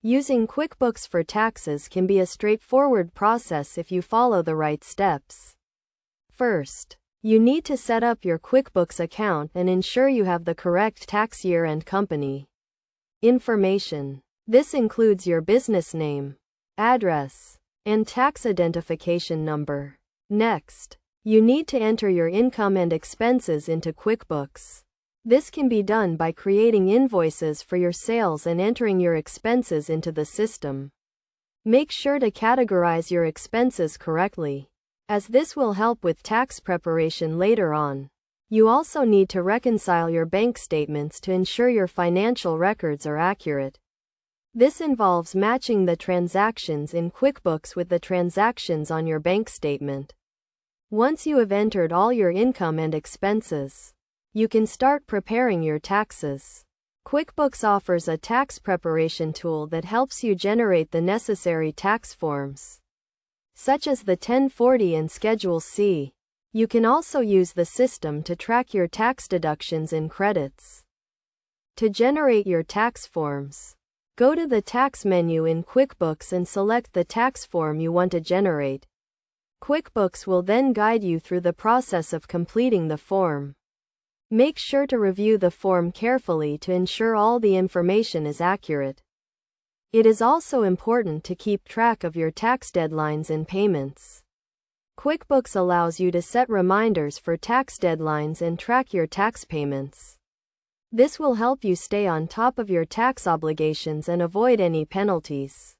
Using QuickBooks for taxes can be a straightforward process if you follow the right steps. First, you need to set up your QuickBooks account and ensure you have the correct tax year and company information. This includes your business name, address, and tax identification number. Next, you need to enter your income and expenses into QuickBooks. This can be done by creating invoices for your sales and entering your expenses into the system. Make sure to categorize your expenses correctly, as this will help with tax preparation later on. You also need to reconcile your bank statements to ensure your financial records are accurate. This involves matching the transactions in QuickBooks with the transactions on your bank statement. Once you have entered all your income and expenses, you can start preparing your taxes. QuickBooks offers a tax preparation tool that helps you generate the necessary tax forms, such as the 1040 and Schedule C. You can also use the system to track your tax deductions and credits. To generate your tax forms, go to the tax menu in QuickBooks and select the tax form you want to generate. QuickBooks will then guide you through the process of completing the form. Make sure to review the form carefully to ensure all the information is accurate. It is also important to keep track of your tax deadlines and payments. QuickBooks allows you to set reminders for tax deadlines and track your tax payments. This will help you stay on top of your tax obligations and avoid any penalties.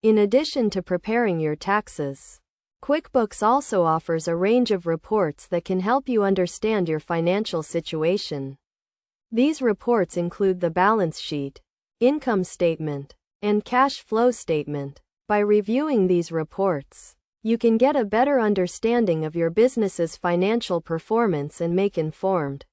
In addition to preparing your taxes, QuickBooks also offers a range of reports that can help you understand your financial situation. These reports include the balance sheet, income statement, and cash flow statement. By reviewing these reports, you can get a better understanding of your business's financial performance and make informed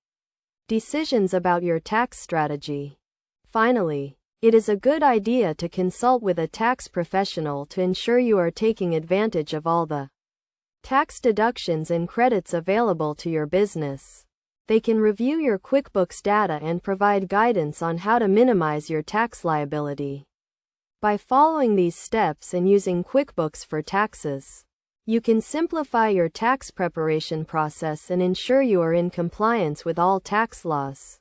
decisions about your tax strategy. Finally, it is a good idea to consult with a tax professional to ensure you are taking advantage of all the tax deductions and credits available to your business. They can review your QuickBooks data and provide guidance on how to minimize your tax liability. By following these steps and using QuickBooks for taxes, you can simplify your tax preparation process and ensure you are in compliance with all tax laws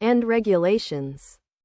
and regulations.